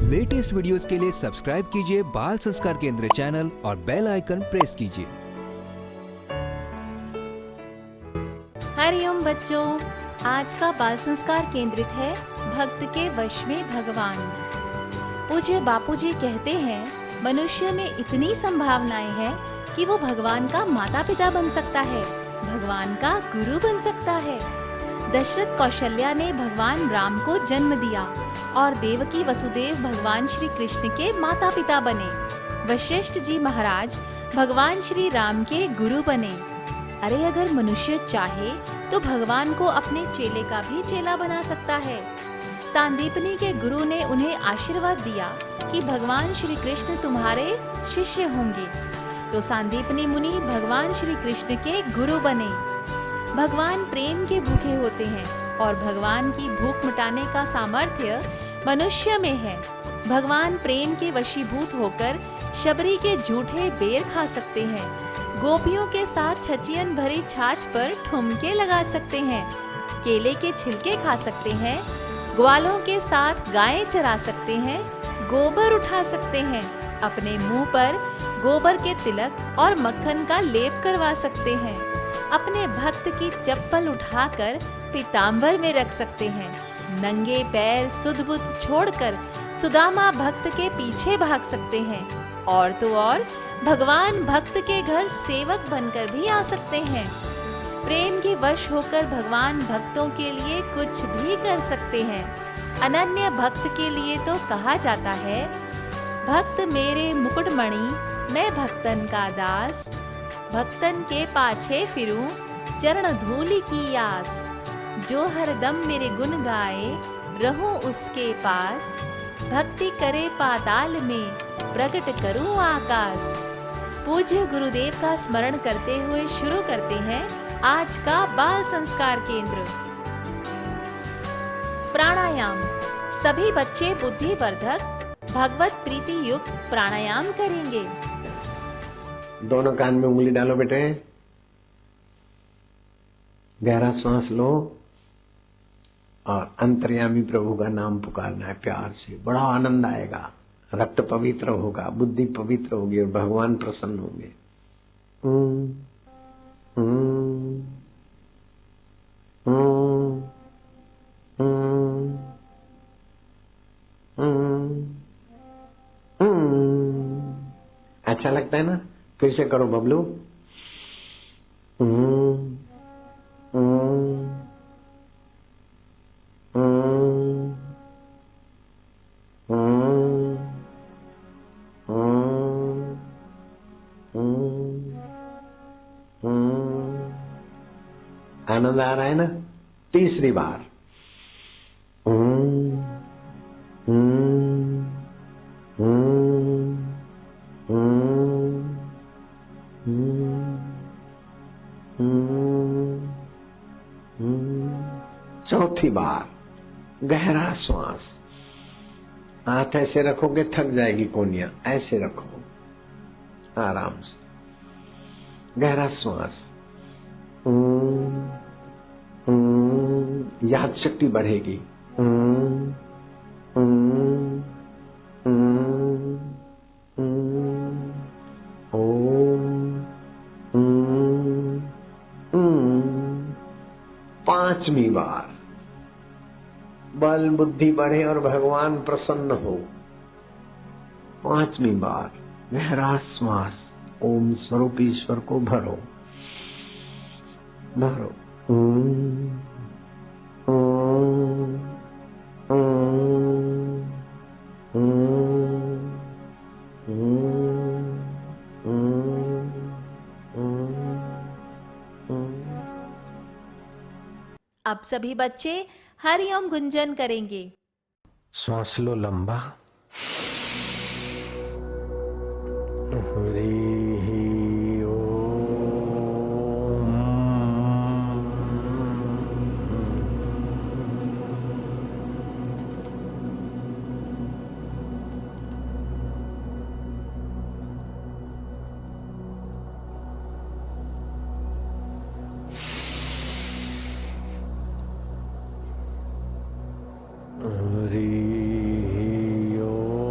Latest videos के लिए subscribe कीजिए बाल संस्कार केंद्र चैनल और बेल आइकन प्रेस कीजिए। हरिओम बच्चों, आज का बाल संस्कार केंद्रित है भक्त के वश में भगवान। पूज्य बापूजी कहते हैं, मनुष्य में इतनी संभावनाएं हैं कि वो भगवान का माता पिता बन सकता है, भगवान का गुरु बन सकता है। दशरथ कौशल्या ने भगवान राम को जन्म दिया और देवकी वसुदेव भगवान श्री कृष्ण के माता पिता बने। वशिष्ठ जी महाराज भगवान श्री राम के गुरु बने। अरे अगर मनुष्य चाहे तो भगवान को अपने चेले का भी चेला बना सकता है। सांदीपनी के गुरु ने उन्हें आशीर्वाद दिया कि भगवान श्री कृष्ण तुम्हारे शिष्य होंगे, तो सांदीपनी मुनि भगवान श्री कृष्ण के गुरु बने। भगवान प्रेम के भूखे होते हैं और भगवान की भूख मिटाने का सामर्थ्य मनुष्य में है। भगवान प्रेम के वशीभूत होकर शबरी के झूठे बेर खा सकते हैं, गोपियों के साथ छचियन भरी छाछ पर ठुमके लगा सकते हैं, केले के छिलके खा सकते हैं, ग्वालों के साथ गायें चरा सकते हैं, गोबर उठा सकते हैं, अपने मुंह पर गोबर के तिलक और मक्खन का लेप करवा सकते हैं, अपने भक्त की चप्पल उठाकर पीताम्बर में रख सकते हैं, नंगे पैर सुध-बुध छोड़कर सुदामा भक्त के पीछे भाग सकते हैं, और तो और भगवान भक्त के घर सेवक बनकर भी आ सकते हैं। प्रेम के वश होकर भगवान भक्तों के लिए कुछ भी कर सकते हैं। अनन्य भक्त के लिए तो कहा जाता है, भक्त मेरे मुकुटमणि मैं भक्तन का दास, भक्तन के पाछे फिरूं चरण धूलि की आस, जो हरदम मेरे गुण गाए रहूं उसके पास, भक्ति करे पाताल में प्रकट करूं आकाश। पूज्य गुरुदेव का स्मरण करते हुए शुरू करते हैं आज का बाल संस्कार केंद्र। प्राणायाम। सभी बच्चे बुद्धिवर्धक भगवत प्रीति युक्त प्राणायाम करेंगे। दोनों कान में उंगली डालो बेटे, गहरा सांस लो और अंतर्यामी प्रभु का नाम पुकारना है प्यार से। बड़ा आनंद आएगा, रक्त पवित्र होगा, बुद्धि पवित्र होगी और भगवान प्रसन्न होंगे। अच्छा लगता है ना? फिर से करो बबलू। आनंद आ रहा है ना? तीसरी बार। चौथी बार गहरा श्वास। हाथ ऐसे रखोगे थक जाएगी कोनिया, ऐसे रखो आराम से। गहरा श्वास। याद शक्ति बढ़ेगी। पांचवी बार। बल बुद्धि बढ़े और भगवान प्रसन्न हो। पांचवी बार गहरा श्वास। ओम स्वरूप ईश्वर को भरो भरो। अब सभी बच्चे हरिओम गुंजन करेंगे। श्वास लो लंबा। हरि हरि ओम।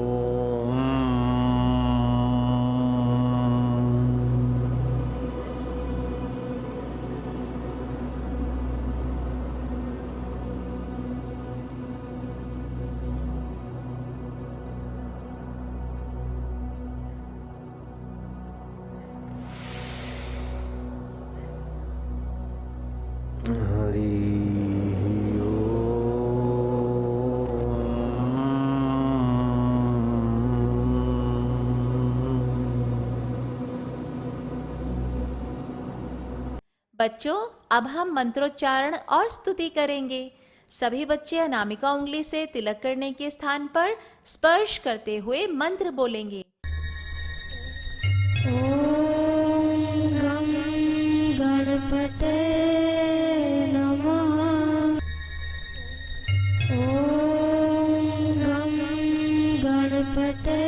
बच्चों, अब हम मंत्रोच्चारण और स्तुति करेंगे। सभी बच्चे अनामिका उंगली से तिलक करने के स्थान पर स्पर्श करते हुए मंत्र बोलेंगे। ॐ गं गणपते नमः। ॐ गं गणपते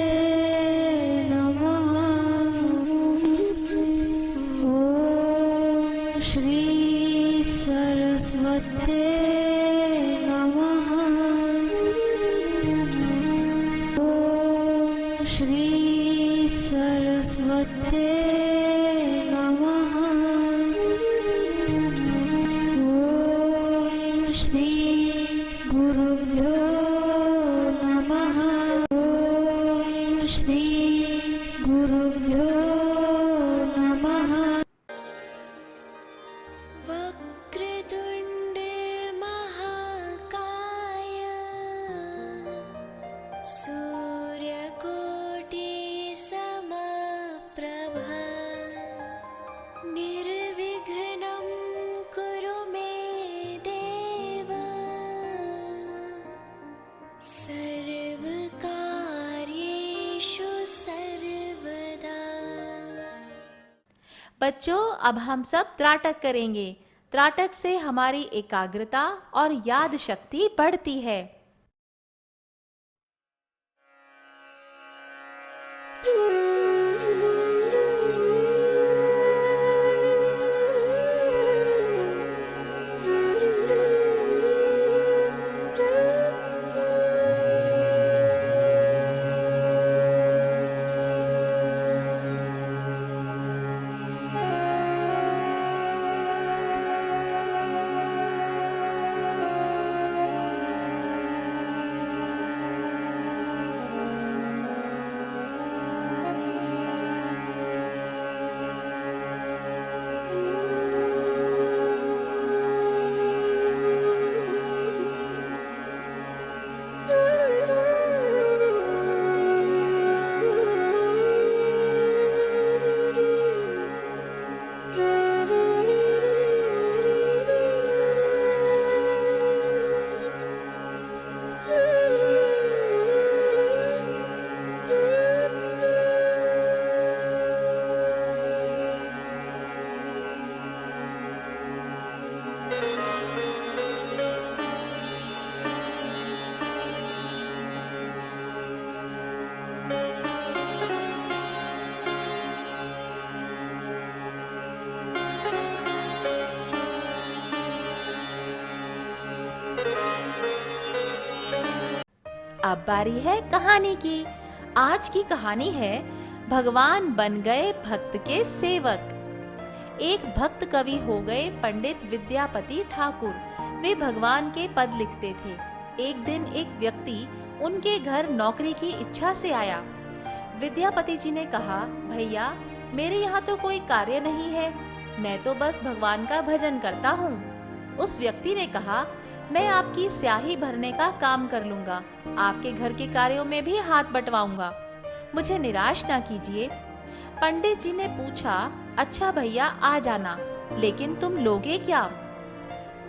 नमः। ॐ श्री सरस्वते नमः। ॐ श्री सरस्वते नमः। ॐ श्री गुरुभ्यो नमः। ॐ श्री गुरुभ्यो नमः। वक्रतुण्डे महाकाय सूर्यकोटि समप्रभ निर्विघ्नं कुरु मे देव सर्वकार्येषु सर्वदा। बच्चों, अब हम सब त्राटक करेंगे। त्राटक से हमारी एकाग्रता और याद शक्ति बढ़ती है। अब बारी है कहानी की। आज की कहानी है भगवान बन गए भक्त के सेवक। एक भक्त कवि हो गए पंडित विद्यापति ठाकुर। वे भगवान के पद लिखते थे। एक दिन एक व्यक्ति उनके घर नौकरी की इच्छा से आया। विद्यापति जी ने कहा, भैया मेरे यहाँ तो कोई कार्य नहीं है, मैं तो बस भगवान का भजन करता हूँ। उस व्यक्ति ने कहा, मैं आपकी स्याही भरने का काम कर लूंगा, आपके घर के कार्यों में भी हाथ बंटवाऊंगा, मुझे निराश ना कीजिए। पंडित जी ने पूछा, अच्छा भैया आ जाना, लेकिन तुम लोगे क्या?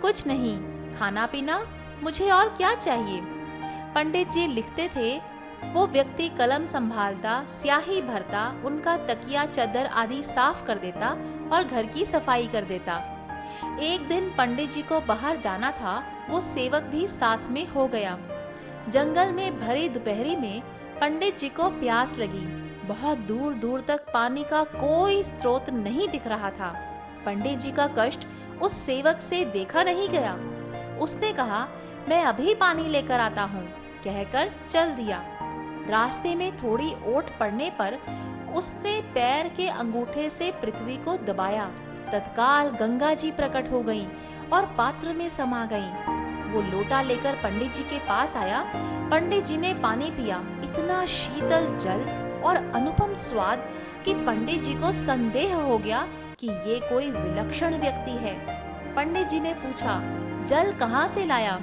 कुछ नहीं, खाना पीना, मुझे और क्या चाहिए? पंडित जी लिखते थे। वो व्यक्ति कलम संभालता, स्याही भरता, उनका तकिया चादर आदि साफ कर देता और घर की सफाई कर देता। एक दिन पंडित जी को बाहर जाना था, वो सेवक भी साथ में हो गया। जंगल में भरी दोपहरी में पंडित जी को प्यास लगी। बहुत दूर दूर तक पानी का कोई स्रोत नहीं दिख रहा था। पंडित जी का कष्ट उस सेवक से देखा नहीं गया। उसने कहा, मैं अभी पानी लेकर आता हूँ, कहकर चल दिया। रास्ते में थोड़ी ओट पड़ने पर उसने पैर के अंगूठे से पृथ्वी को दबाया। तत्काल गंगा जी प्रकट हो गईं और पात्र में समा गईं। वो लोटा लेकर पंडित जी के पास आया। पंडित जी ने पानी पिया। इतना शीतल जल और अनुपम स्वाद कि पंडित जी को संदेह हो गया कि ये कोई विलक्षण व्यक्ति है। पंडित जी ने पूछा, जल कहाँ से लाया?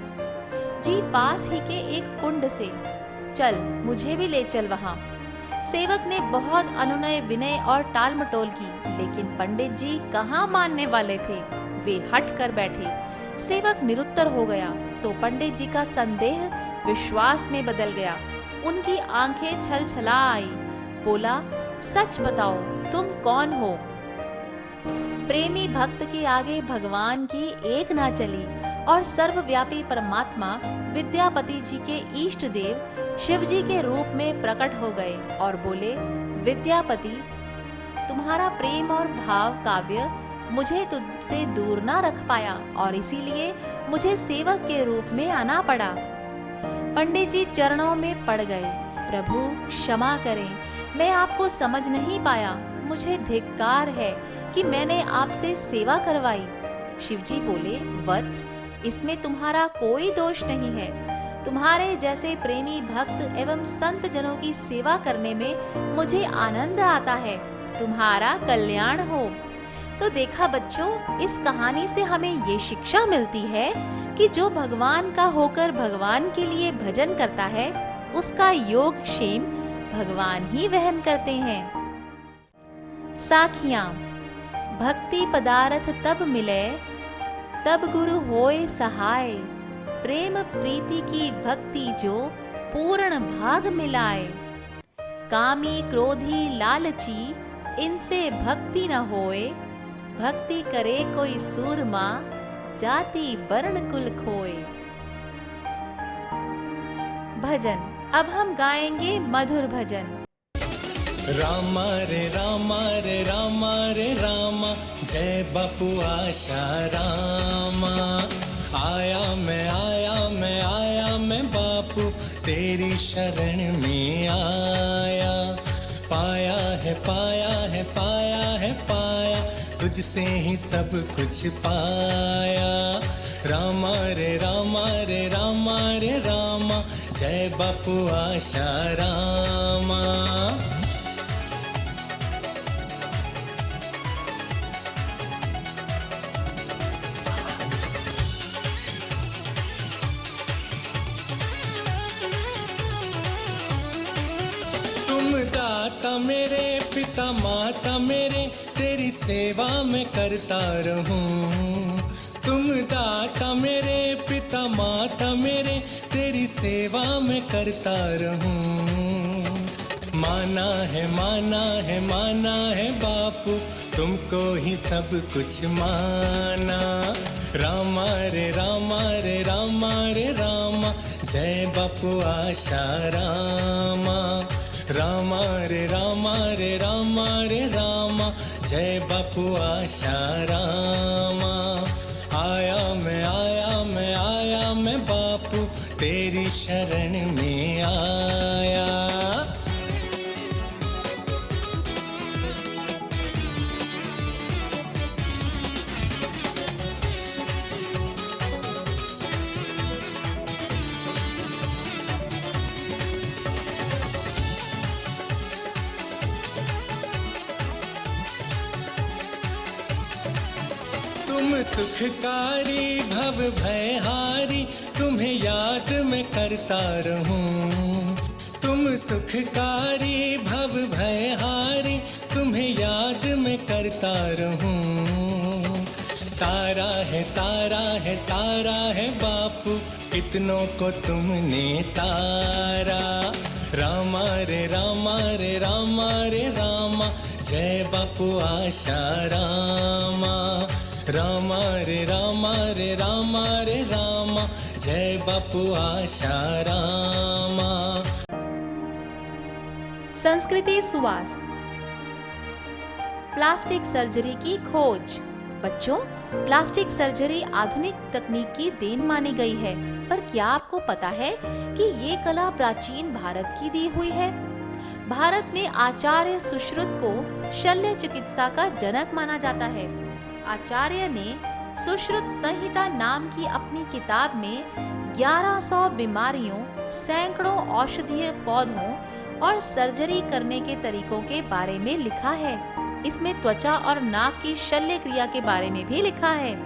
जी पास ही के एक कुंड से। चल मुझे भी ले चल वहाँ। सेवक ने बहुत अनुनय विनय और टालमटोल की, लेकिन पंडित जी कहाँ मानने वाले थे। वे हट कर बैठे। सेवक निरुत्तर हो गया तो पंडित जी का संदेह विश्वास में बदल गया। उनकी आंखें छलछला आई। बोला, सच बताओ, तुम कौन हो? प्रेमी भक्त के आगे भगवान की एक ना चली और सर्वव्यापी परमात्मा विद्यापति जी के इष्ट देव शिव जी के रूप में प्रकट हो गए और बोले, विद्यापति, तुम्हारा प्रेम और भाव काव्य मुझे तुझसे दूर ना रख पाया और इसीलिए मुझे सेवक के रूप में आना पड़ा। पंडित जी चरणों में पड़ गए। प्रभु क्षमा करें, मैं आपको समझ नहीं पाया। मुझे धिक्कार है कि मैंने आपसे सेवा करवाई। शिवजी बोले, वत्स, इसमें तुम्हारा कोई दोष नहीं है। तुम्हारे जैसे प्रेमी भक्त एवं संत जनों की सेवा करने में मुझे आनंद आता है। तुम्हारा कल्याण हो। तो देखा बच्चों, इस कहानी से हमें ये शिक्षा मिलती है कि जो भगवान का होकर भगवान के लिए भजन करता है, उसका योग क्षेम भगवान ही वहन करते हैं। साखियां। भक्ति पदारथ तब मिले, तब गुरु होए सहाय। प्रेम प्रीति की भक्ति जो पूर्ण भाग मिलाए। कामी क्रोधी लालची इनसे भक्ति न होए। भक्ति करे कोई सूरमा, जाति वर्ण कुल खोए। भजन। अब हम गाएंगे मधुर भजन। रामा रे रामा रे रामा रे रामा, जय बापू आशा रामा। आया मैं बापू, तेरी शरण में आया। पाया है पाया, तुझसे ही सब कुछ पाया। रामा रे रामा रे रामा रे रामा, जय बापू आशा रामा। तुम दाता मेरे, पिता माता मेरे, तेरी सेवा मैं करता रहूं। तुम दाता मेरे, पिता माता मेरे, तेरी सेवा मैं करता रहूं। माना है बापू, तुमको ही सब कुछ माना। रामा रे रामा रे रामा रे रामा, जय बापू आशा रामा। रामा रे रामा रे रामा रे रामा, जय बापू आशा रामा। आया मैं बापू, तेरी शरण में आया। तुम सुखकारी भव भयहारी, तुम्हें याद मैं करता रहूं। तुम सुखकारी भव भयहारी, तुम्हें याद मैं करता रहूं। तारा है बापू, इतनों को तुमने तारा। रामा रे रामा रे रामा रे रामा, जय बापू आशा रामा। रामा रे रामा रे रामा रे रामा, जय बापू आशा रामा। संस्कृति सुवास। प्लास्टिक सर्जरी की खोज। बच्चों, प्लास्टिक सर्जरी आधुनिक तकनीक की देन मानी गई है, पर क्या आपको पता है कि ये कला प्राचीन भारत की दी हुई है? भारत में आचार्य सुश्रुत को शल्य चिकित्सा का जनक माना जाता है। आचार्य ने सुश्रुत संहिता नाम की अपनी किताब में 1100 बीमारियों, सैकड़ों औषधीय पौधों और सर्जरी करने के तरीकों के बारे में लिखा है। इसमें त्वचा और नाक की शल्य क्रिया के बारे में भी लिखा है।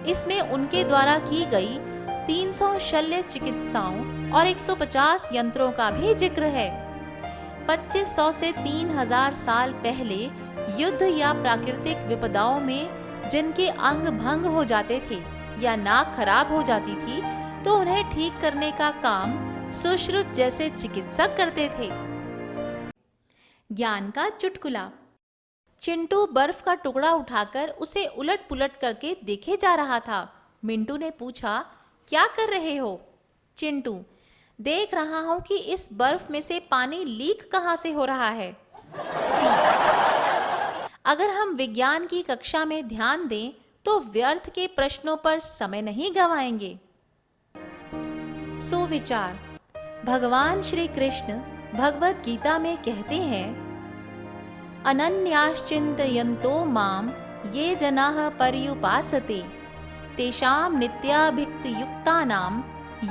इसमें उनके द्वारा की गई 300 शल्य चिकित्साओं और 150 यंत्रों का भी जिक्र है। 2500 से 3000 साल पहले युद्ध या प्राकृतिक विपदाओं में जिनके अंग भंग हो जाते थे या नाक खराब हो जाती थी, तो उन्हें ठीक करने का काम सुश्रुत जैसे चिकित्सक करते थे। ज्ञान का चुटकुला। चिंटू बर्फ का टुकड़ा उठाकर उसे उलट पुलट करके देखे जा रहा था। मिंटू ने पूछा, क्या कर रहे हो? चिंटू, देख रहा हूं कि इस बर्फ में से पानी लीक कहां से हो रहा है। अगर हम विज्ञान की कक्षा में ध्यान दें तो व्यर्थ के प्रश्नों पर समय नहीं गवाएंगे। सुविचार। भगवान श्री कृष्ण भगवत गीता में कहते हैं, अनन्याश्चिन्तयन्तो माम ये जनाः पर्युपासते तेषां नित्याभियुक्तानां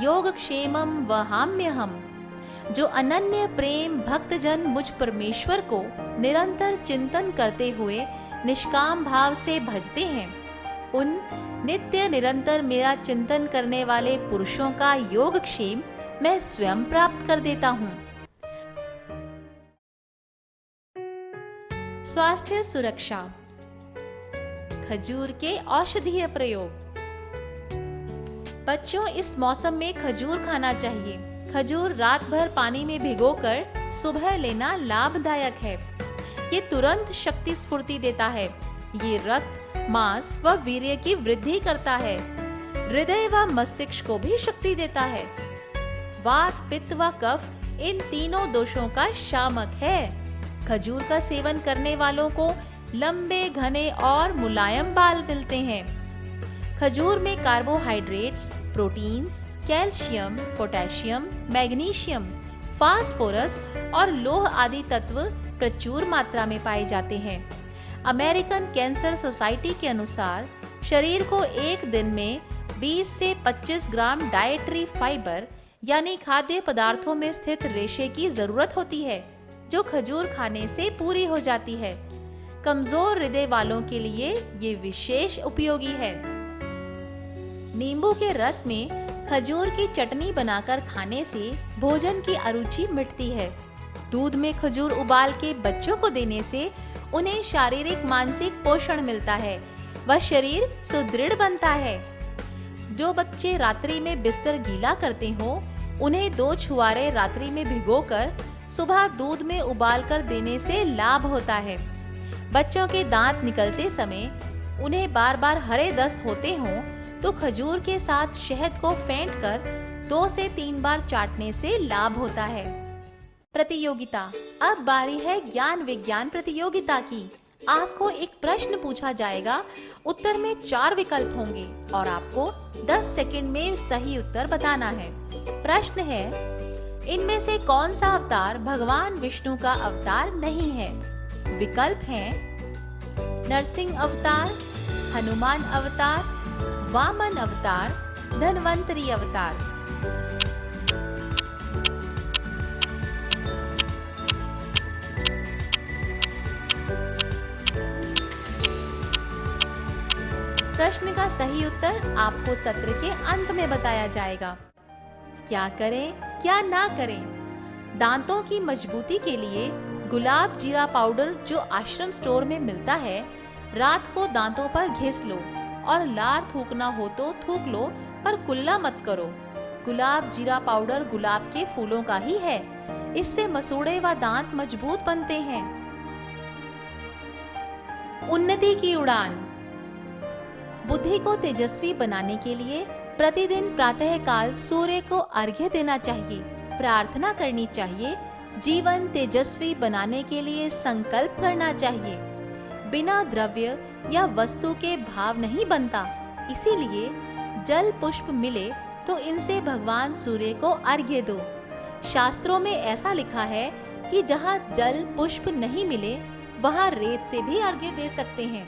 योगक्षेमं वहाम्यहम्। जो अनन्य प्रेम भक्तजन मुझ परमेश्वर को निरंतर चिंतन करते हुए निष्काम भाव से भजते हैं, उन नित्य निरंतर मेरा चिंतन करने वाले पुरुषों का योगक्षेम मैं स्वयं प्राप्त कर देता हूँ। स्वास्थ्य सुरक्षा। खजूर के औषधीय प्रयोग। बच्चों, इस मौसम में खजूर खाना चाहिए। खजूर रात भर पानी में भिगोकर सुबह लेना लाभदायक है। ये तुरंत शक्ति स्फूर्ति देता है। ये रक्त, मांस व वीर्य की वृद्धि करता है। हृदय व मस्तिष्क को भी शक्ति देता है। वात, पित्त व कफ इन तीनों दोषों का शामक है। खजूर का सेवन करने वालों को लंबे, घने और मुलायम बाल मिलते हैं। खजूर में carbohydrates, proteins, calcium, potassium, magnesium, phosphorus और लोह आदि तत्व प्रचुर मात्रा में पाए जाते हैं। अमेरिकन कैंसर सोसाइटी के अनुसार शरीर को एक दिन में 20 से 25 ग्राम डाइटरी फाइबर यानी खाद्य पदार्थों में स्थित रेशे की जरूरत होती है, जो खजूर खाने से पूरी हो जाती है। कमजोर हृदय वालों के लिए ये विशेष उपयोगी है। नींबू के रस में खजूर की चटनी बनाकर खाने से भोजन की अरुचि मिटती है। दूध में खजूर उबाल के बच्चों को देने से उन्हें शारीरिक मानसिक पोषण मिलता है व शरीर सुदृढ़ बनता है। जो बच्चे रात्रि में बिस्तर गीला करते हो, उन्हें 2 छुआरे रात्रि में भिगोकर सुबह दूध में उबालकर देने से लाभ होता है। बच्चों के दांत निकलते समय उन्हें बार बार हरे दस्त होते हों तो खजूर के साथ शहद को फेंटकर 2 से 3 बार चाटने से लाभ होता है। प्रतियोगिता। अब बारी है ज्ञान विज्ञान प्रतियोगिता की। आपको एक प्रश्न पूछा जाएगा, उत्तर में 4 विकल्प होंगे और आपको 10 सेकंड में सही उत्तर बताना है। प्रश्न है, इनमें से कौन सा अवतार भगवान विष्णु का अवतार नहीं है? विकल्प हैं नरसिंह अवतार, हनुमान अवतार, वामन अवतार, धन्वंतरी अवतार। प्रश्न का सही उत्तर आपको सत्र के अंत में बताया जाएगा। क्या करें, क्या ना करें? दांतों की मजबूती के लिए गुलाब जीरा पाउडर जो आश्रम स्टोर में मिलता है, रात को दांतों पर घिस लो और लार थूकना हो तो थूक लो, पर कुल्ला मत करो। गुलाब जीरा पाउडर गुलाब के फूलों का ही है। इससे मसूड़े व दांत मजबूत बनते हैं। उन्नति की उड़ान। बुद्धि को तेजस्वी बनाने के लिए प्रतिदिन प्रातःकाल सूर्य को अर्घ्य देना चाहिए, प्रार्थना करनी चाहिए, जीवन तेजस्वी बनाने के लिए संकल्प करना चाहिए। बिना द्रव्य या वस्तु के भाव नहीं बनता, इसीलिए जल पुष्प मिले तो इनसे भगवान सूर्य को अर्घ्य दो। शास्त्रों में ऐसा लिखा है कि जहाँ जल पुष्प नहीं मिले वहाँ रेत से भी अर्घ्य दे सकते हैं।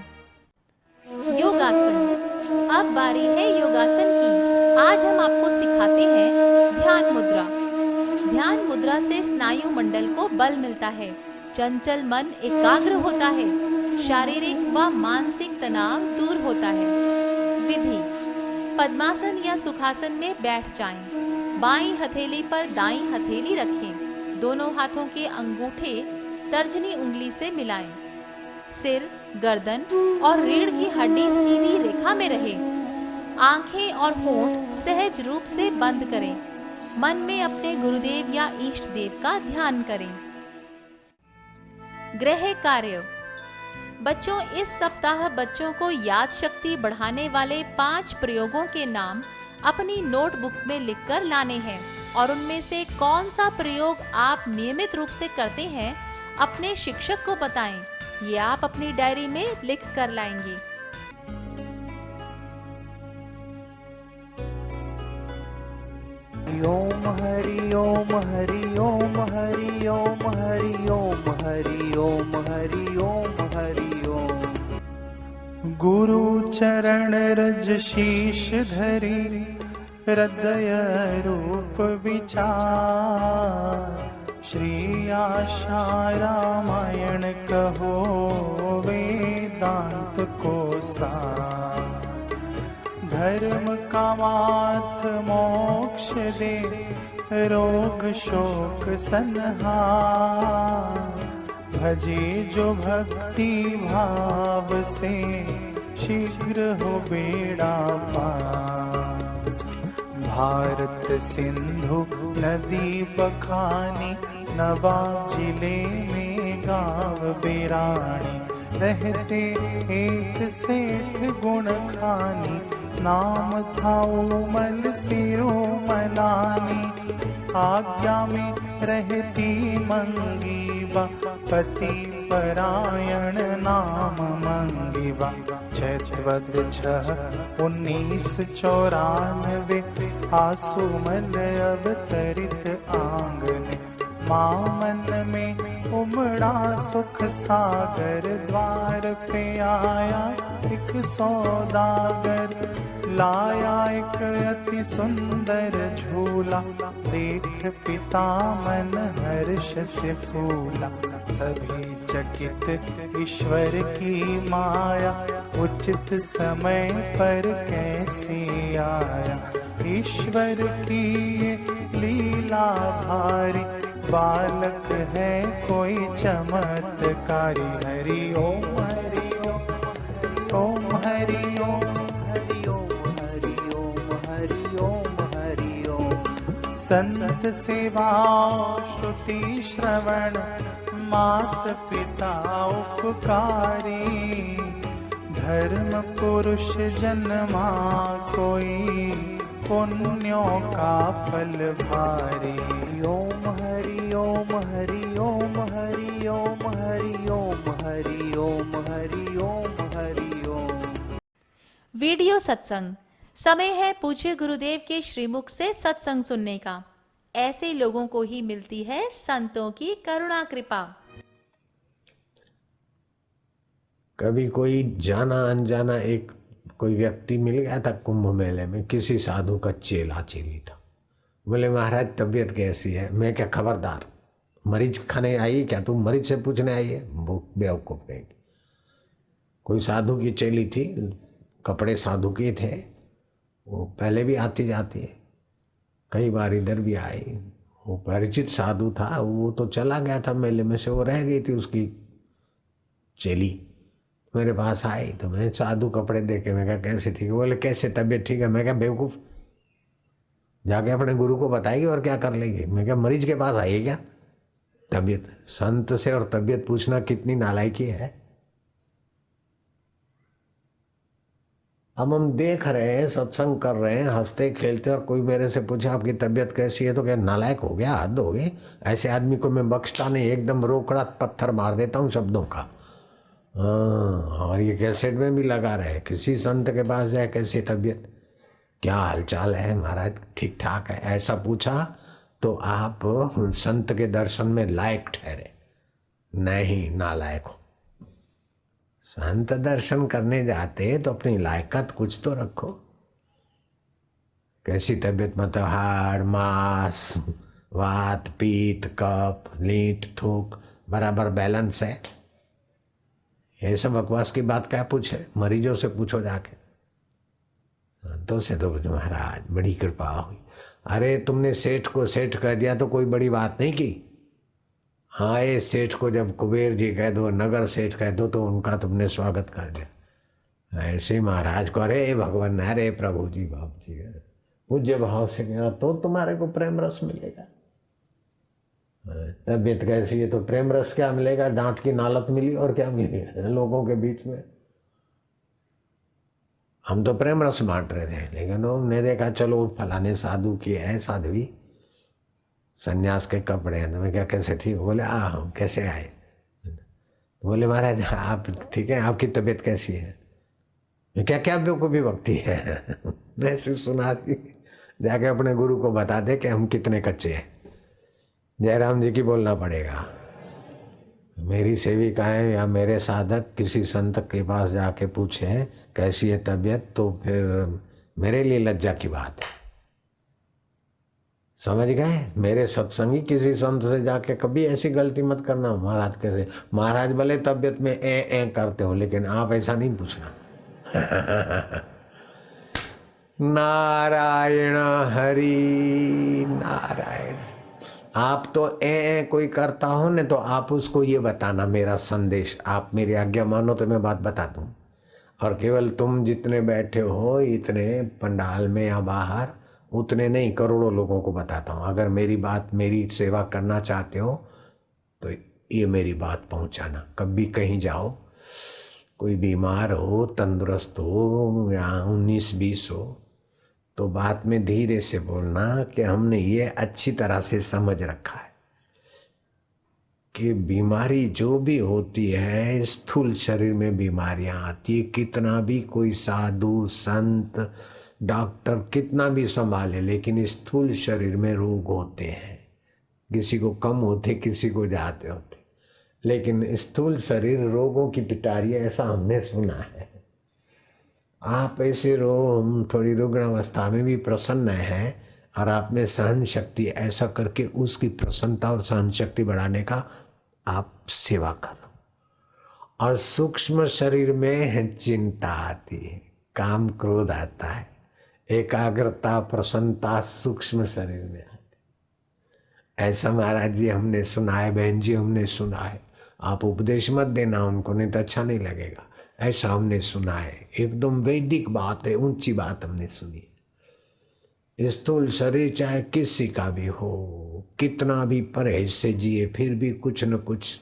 योगासन। अब बारी है योगासन की। आज हम आपको सिखाते हैं ध्यान मुद्रा। ध्यान मुद्रा से स्नायु मंडल को बल मिलता है, चंचल मन एकाग्र होता है, शारीरिक व मानसिक तनाव दूर होता है। विधि। पद्मासन या सुखासन में बैठ जाएं, बाईं हथेली पर दाईं हथेली रखें, दोनों हाथों के अंगूठे तर्जनी उंगली से मिलाएं। सिर, गर्दन और रीढ़ की हड्डी सीधी रेखा में रहे। आंखें और होंठ सहज रूप से बंद करें। मन में अपने गुरुदेव या इष्ट देव का ध्यान करें। गृह कार्य। बच्चों, इस सप्ताह बच्चों को याद शक्ति बढ़ाने वाले 5 प्रयोगों के नाम अपनी नोटबुक में लिखकर लाने हैं और उनमें से कौन सा प्रयोग आप नियमित रूप से करते हैं अपने शिक्षक को बताएं। ये आप अपनी डायरी में लिख कर लाएंगे। ओम हरि ओम हरि ओम हरि ओम हरि ओम हरि ओम हरि ओम हरि ओम। गुरु चरण रज शीश धरि हृदय रूप विचार। श्री आशा रामायण कहो वेदांत को सार। धर्म कामार्थ मोक्ष दे रोग शोक संहार। भजे जो भक्ति भाव से शीघ्र हो बेड़ा पार। भारत सिंधु नदी बखानी नवाब जिले में गाँव बिरानी। रहते एक सेठ गुण खानी नाम था उमल सिरोमलानी। आज्ञा में रहती मंगीबा पति परायण नाम मंगीबा। चैतवद 6/1994 आसुमल अवतरित आंगन। मामन में उमड़ा सुख सागर। द्वार पे आया एक सौदागर। लाया एक अति सुंदर झूला। देख पिता मन हर्ष से फूला। सभी चकित ईश्वर की माया। उचित समय पर कैसे आया। ईश्वर की ये लीला भारी। बालक है कोई चमत्कारी। हरि ओम हरि ओम हरि ओम हरि ओम हरि ओम हरि ओम हरि ओम। संत सेवा श्रुति श्रवण मात पिता उपकारी। धर्म पुरुष जन्मा कोई पुण्यों का फल भारी। ओम हरि ओम हरि ओम हरि ओम हरि ओम हरि ओम हरि ओम हरि ओम। वीडियो सत्संग। समय है पूज्य गुरुदेव के श्रीमुख से सत्संग सुनने का। ऐसे लोगों को ही मिलती है संतों की करुणा कृपा। कभी कोई जाना अनजाना एक कोई व्यक्ति मिल गया था कुंभ मेले में। किसी साधु का चेला चेली था। बोले महाराज तबीयत कैसी है। मैं क्या खबरदार, मरीज खाने आई क्या, तुम मरीज से पूछने आई है, वो बेवकूफ कहेगी। कोई साधु की चेली थी, कपड़े साधु के थे, वो पहले भी आती जाती है, कई बार इधर भी आई। वो परिचित साधु था, वो तो चला गया था मेले में से, वो रह गई थी उसकी चेली। मेरे पास आई तो मैं साधु कपड़े देखे, मैं कहा कैसे ठीक है। बोले कैसे तबीयत ठीक है। मैं कहा बेवकूफ़, जाके अपने गुरु को बताएगी और क्या कर लेगी। मैं क्या मरीज के पास आई है क्या तबीयत। संत से और तबीयत पूछना कितनी नालायकी है। अब हम देख रहे हैं, सत्संग कर रहे हैं, हंसते खेलते, और कोई मेरे से पूछे आपकी तबीयत कैसी है तो क्या नालायक हो गया, हद हो गई। ऐसे आदमी को मैं बख्शता नहीं, एकदम रोकड़ा पत्थर मार देता हूँ शब्दों का। और ये कैसेट में भी लगा रहे, किसी संत के पास जाए कैसी तबीयत, क्या हालचाल है महाराज, ठीक ठाक है, ऐसा पूछा तो आप संत के दर्शन में लायक ठहरे, नहीं नालायक हो। संत दर्शन करने जाते तो अपनी लायकत कुछ तो रखो। कैसी तबीयत, मतलब हाड़ मांस वात पीत कफ लीट थूक बराबर बैलेंस है। ये सब बकवास की बात क्या पूछे, मरीजों से पूछो जाके। संतों से तो पूछो महाराज बड़ी कृपा हुई। अरे तुमने सेठ को सेठ कह दिया तो कोई बड़ी बात नहीं की, हाँ, ये सेठ को जब कुबेर जी कह दो, नगर सेठ कह दो, तो उनका तुमने स्वागत कर दिया। ऐसे ही महाराज को अरे भगवान, अरे प्रभु जी, बाप जी, पूज्य भाव से कहा तो तुम्हारे को प्रेम रस मिलेगा। तबीयत कैसी है तो प्रेम रस क्या मिलेगा, डांट की नालत मिली और क्या मिली लोगों के बीच में। हम तो प्रेम रस बांट रहे थे, लेकिन हमने देखा चलो फलाने साधु की है, साध्वी सन्यास के कपड़े हैं। तो मैं क्या कैसे ठीक, बोले हम कैसे आए, बोले महाराज आप ठीक है, आपकी तबीयत कैसी है। मैं क्या क्या बेवकूफ़ी भक्ति है वैसे सुना दी, जाके अपने गुरु को बता दे कि हम कितने कच्चे हैं। जयराम जी की बोलना पड़ेगा। मेरी सेविकाएं या मेरे साधक किसी संत के पास जाके पूछे कैसी है तबीयत, तो फिर मेरे लिए लज्जा की बात है। समझ गए? मेरे सत्संगी किसी संत से जाके कभी ऐसी गलती मत करना। महाराज कैसे, महाराज भले तबीयत में ए करते हो, लेकिन आप ऐसा नहीं पूछना नारायण हरि नारायण। आप तो कोई करता हो न, तो आप उसको ये बताना मेरा संदेश। आप मेरी आज्ञा मानो तो मैं बात बता दूं। और केवल तुम जितने बैठे हो इतने पंडाल में या बाहर, उतने नहीं, करोड़ों लोगों को बताता हूँ। अगर मेरी बात, मेरी सेवा करना चाहते हो तो ये मेरी बात पहुँचाना। कभी कहीं जाओ, कोई बीमार हो, तंदुरुस्त हो या 19-20 हो, तो बात में धीरे से बोलना कि हमने ये अच्छी तरह से समझ रखा है कि बीमारी जो भी होती है, स्थूल शरीर में बीमारियां आती है। कितना भी कोई साधु संत डॉक्टर कितना भी संभाले, लेकिन स्थूल शरीर में रोग होते हैं। किसी को कम होते, किसी को ज्यादा होते, लेकिन स्थूल शरीर रोगों की पिटारी है, ऐसा हमने सुना है। आप ऐसे हम थोड़ी रुग्ण अवस्था में भी प्रसन्न है, और आप में सहन शक्ति, ऐसा करके उसकी प्रसन्नता और सहन शक्ति बढ़ाने का आप सेवा करो। और सूक्ष्म शरीर में चिंता आती है, काम क्रोध आता है, एकाग्रता प्रसन्नता सूक्ष्म शरीर में आती। ऐसा महाराज जी हमने सुना है, बहन जी हमने सुना है। आप उपदेश मत देना उनको, नहीं तो अच्छा नहीं लगेगा। ऐसा हमने सुना है, एकदम वैदिक बात है, ऊंची बात हमने सुनी। स्थूल शरीर चाहे किसी का भी हो, कितना भी परहेज से जिए, फिर भी कुछ न कुछ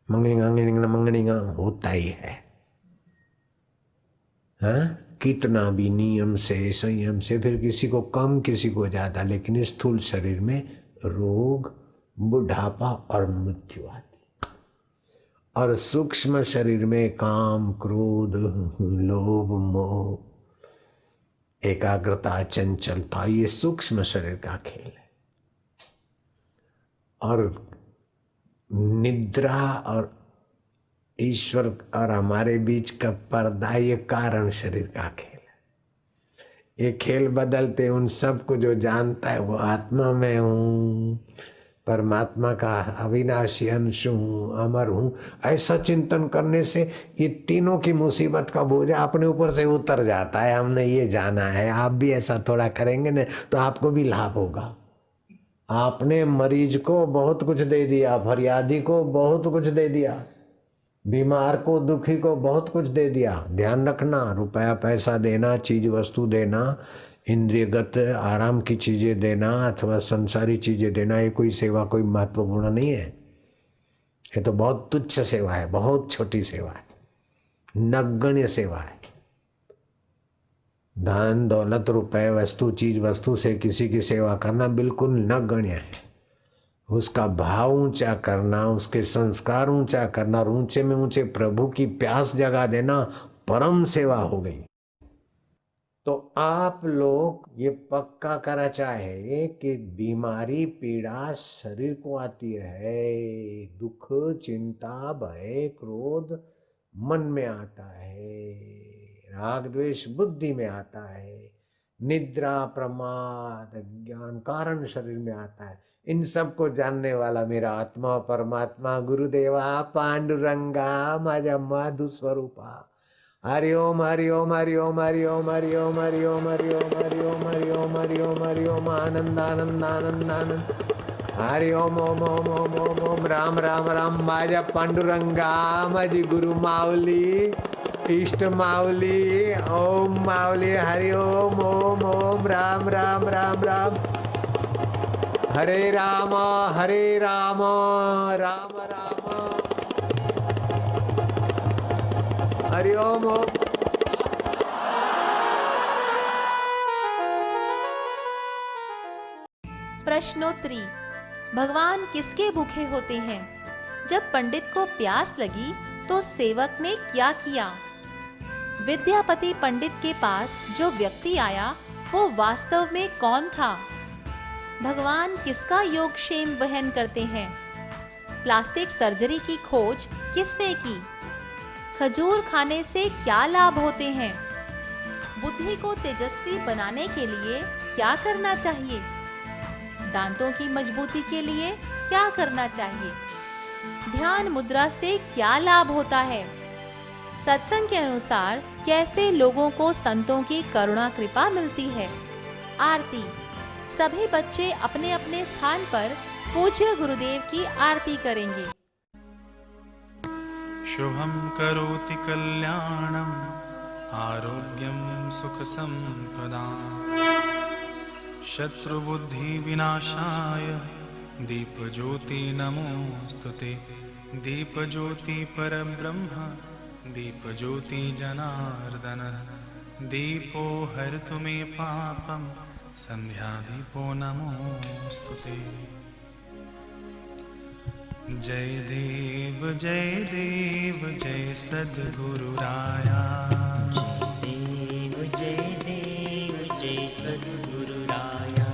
मंगनिंगा होता ही है। हाँ, कितना भी नियम से संयम से, फिर किसी को कम किसी को ज्यादा, लेकिन स्थूल शरीर में रोग, बुढ़ापा और मृत्यु आती। और सूक्ष्म शरीर में काम क्रोध लोभ मोह, एकाग्रता चंचलता, ये सूक्ष्म शरीर का खेल है। और निद्रा और ईश्वर और हमारे बीच का पर्दा, ये कारण शरीर का खेल है। ये खेल बदलते उन सबको जो जानता है वो आत्मा में हूँ, परमात्मा का अविनाशी अंश हूँ, अमर हूँ, ऐसा चिंतन करने से ये तीनों की मुसीबत का बोझ अपने ऊपर से उतर जाता है। हमने ये जाना है। आप भी ऐसा थोड़ा करेंगे ना तो आपको भी लाभ होगा। आपने मरीज को बहुत कुछ दे दिया, फरियादी को बहुत कुछ दे दिया, बीमार को दुखी को बहुत कुछ दे दिया। ध्यान रखना, रुपया पैसा देना, चीज वस्तु देना, इंद्रियगत आराम की चीजें देना अथवा संसारी चीजें देना, ये कोई सेवा कोई महत्वपूर्ण नहीं है। ये तो बहुत तुच्छ सेवा है, बहुत छोटी सेवा है, नगण्य सेवा है। धन दौलत रुपए वस्तु चीज वस्तु से किसी की सेवा करना बिल्कुल नगण्य है। उसका भाव ऊंचा करना, उसके संस्कार ऊंचा करना, और ऊंचे में ऊंचे प्रभु की प्यास जगा देना परम सेवा हो गई। तो आप लोग ये पक्का करा चाहे कि बीमारी पीड़ा शरीर को आती है, दुख चिंता भय क्रोध मन में आता है, राग द्वेष बुद्धि में आता है, निद्रा प्रमाद ज्ञान कारण शरीर में आता है। इन सब को जानने वाला मेरा आत्मा परमात्मा गुरुदेवा पांडुरंगा माझा मधु स्वरूपा। हरि ओम हरि ओम हरि ओम हरि ओम हरि ओम हरि ओम हरि ओम हरि ओम हरि ओम हरि ओम हरि ओम आनंद आनंद आनंद आनंद। हरि ओम ओम ओम ओम ओम ओम राम राम राम माझ्या पांडुरंगा माझी गुरु माऊली इष्ट माऊली ओम माऊली हरि ओम ओम ओम राम राम राम राम हरे राम राम राम हरि ओम ओम। प्रश्नोत्तरी। भगवान किसके भूखे होते हैं? जब पंडित को प्यास लगी तो सेवक ने क्या किया? विद्यापति पंडित के पास जो व्यक्ति आया वो वास्तव में कौन था? भगवान किसका योगक्षेम वहन करते हैं? प्लास्टिक सर्जरी की खोज किसने की? खजूर खाने से क्या लाभ होते हैं? बुद्धि को तेजस्वी बनाने के लिए क्या करना चाहिए? दांतों की मजबूती के लिए क्या करना चाहिए? ध्यान मुद्रा से क्या लाभ होता है? सत्संग के अनुसार कैसे लोगों को संतों की करुणा कृपा मिलती है? आरती। सभी बच्चे अपने अपने स्थान पर पूज्य गुरुदेव की आरती करेंगे। शुभं करोति कल्याणं आरोग्यं सुख संपदाम् शत्रुबुद्धि विनाशाय दीपज्योति नमोस्तुते। दीपज्योति परब्रह्म दीपज्योति जनार्दन दीपो हरतु मे पापं संध्यादीपो नमोस्तुते। जय देव जय सद्गुरुराया। जय देव सद्गुरुराया।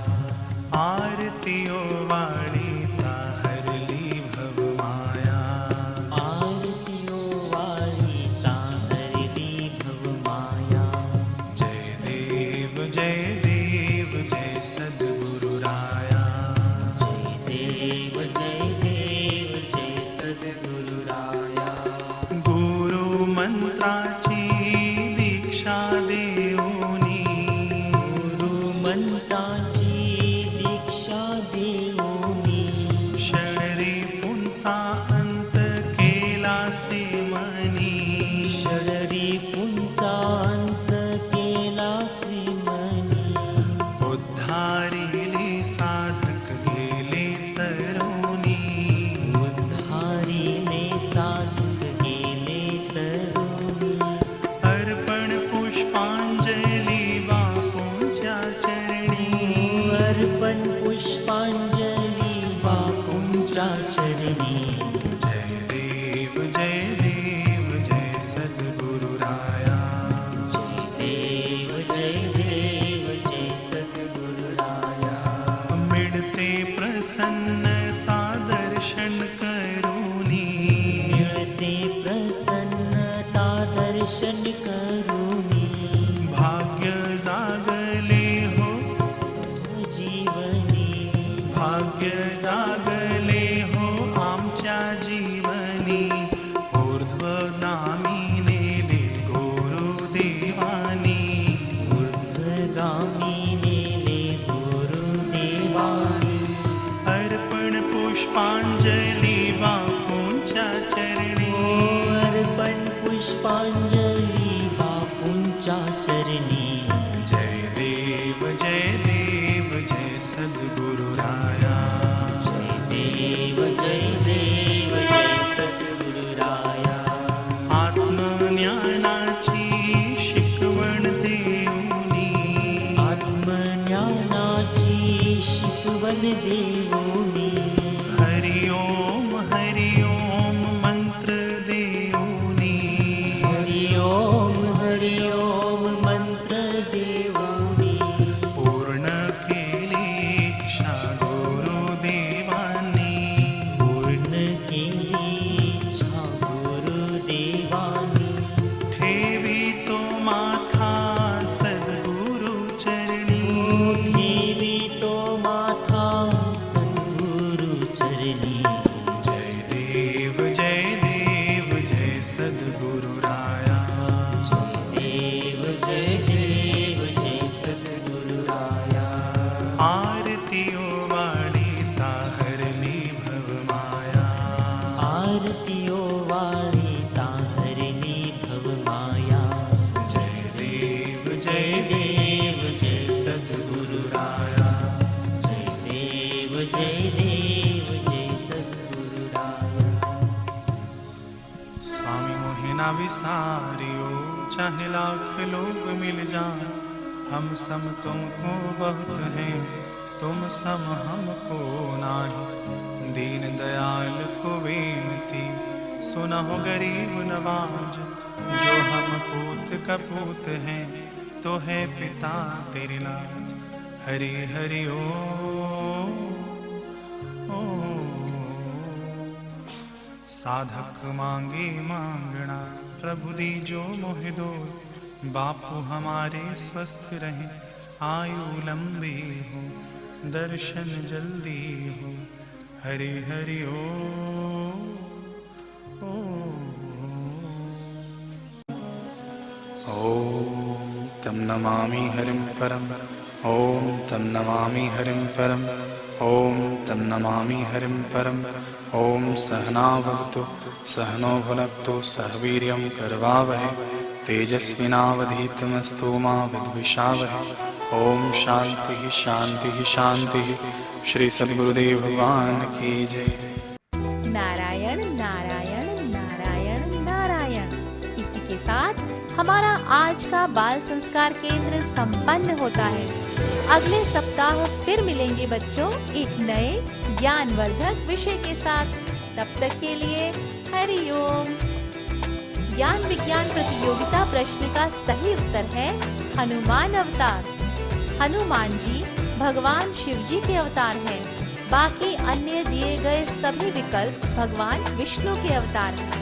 आरतियो वाणी ताहरली भव माया। आरतियो वाणी ताहरली भव माया। जय देव जय सद्गुरुराया। जय देव जय सद्गुरुराया। गुरु मंत्राची दीक्षा देऊनी। गुरु मंत्राची दीक्षा देऊनी। शरीरी पुंसा अंत केला से मनी। शरीरी पुंसा अंत केला से मनी। उद्धारिले साधक गेले तरुणी। उद्धारिले साधक गेले तरुणी। अर्पण पुष्पांजली बापूंच्या चरणी। अर्पण पुष्पांजली बापूंच्या चरणी। जय देव जय सद्गुरुराया। जय देव जय सद्गुरुराया। मिळते प्रसन्नता दर्शन करूनी। मिळते प्रसन्नता दर्शन करूनी। भाग्य जागले हो जीवनी। भाग्य जागले हो आमच्या जीवनी। ऊर्ध्वगामी नेले गुरुदेवानी। ऊर्ध्वगामी नेले गुरुदेवानी। अर्पण पुष्पांजली बापूंच्या चरणी। अर्पण पुष्पांजली बापूंच्या चरणी। जय देव जय सद्गुरुराया। देव जय सद्गुरुराया। आत्मज्ञानाची शिकवण देऊनी। आत्मज्ञानाची शिकवण देऊनी। हरि ओम मंत्र देऊनी। हरि ओम मंत्र देऊनी। पूर्ण केली इच्छा गुरुदेवानी। पूर्ण केली इच्छा गुरुदेवानी। ठेवी तो माथा सद्गुरु चरणी। ठेवी तो माथा सद्गुरु चरणी। जय देव जय सद्गुरुराया। जय देव जय सद्गुरुराया। आरतियो वाणी ताहर ना विसारियो, चाहे लाख लोग मिल जाएं, हम सम तुमको बहुत हैं, तुम सम हमको नाही। दीन दयाल को विनती, सुनहो गरीब नवाज, जो हम पूत कपूत हैं, तो है पिता तेरी लाज। हरि हरि ओ साधक मांगे मांगना, प्रभु दीजो मोहि दो। बापू हमारे स्वस्थ रहे, आयु लंबी हो, दर्शन जल्दी हो। हरि हरि ओम तम नमामि हरिं परम, ओम तम नमामि हरिं परम, ओम तम नमामि हरिं परम। ओम सहना भवतु सहनो भुनक्तु, सह वीर्यं करवावहै, तेजस्विनावधीतमस्तु मा विद्विषावहै। ओम शांति शांति शांति। श्री सद्गुरुदेव भगवान की जय। नारायण नारायण नारायण नारायण। इसी के साथ हमारा आज का बाल संस्कार केंद्र संपन्न होता है। अगले सप्ताह फिर मिलेंगे बच्चों एक नए ज्ञानवर्धक विषय के साथ। तब तक के लिए हरि ओम। ज्ञान विज्ञान प्रतियोगिता प्रश्न का सही उत्तर है हनुमान अवतार। हनुमान जी भगवान शिव जी के अवतार हैं। बाकी अन्य दिए गए सभी विकल्प भगवान विष्णु के अवतार हैं।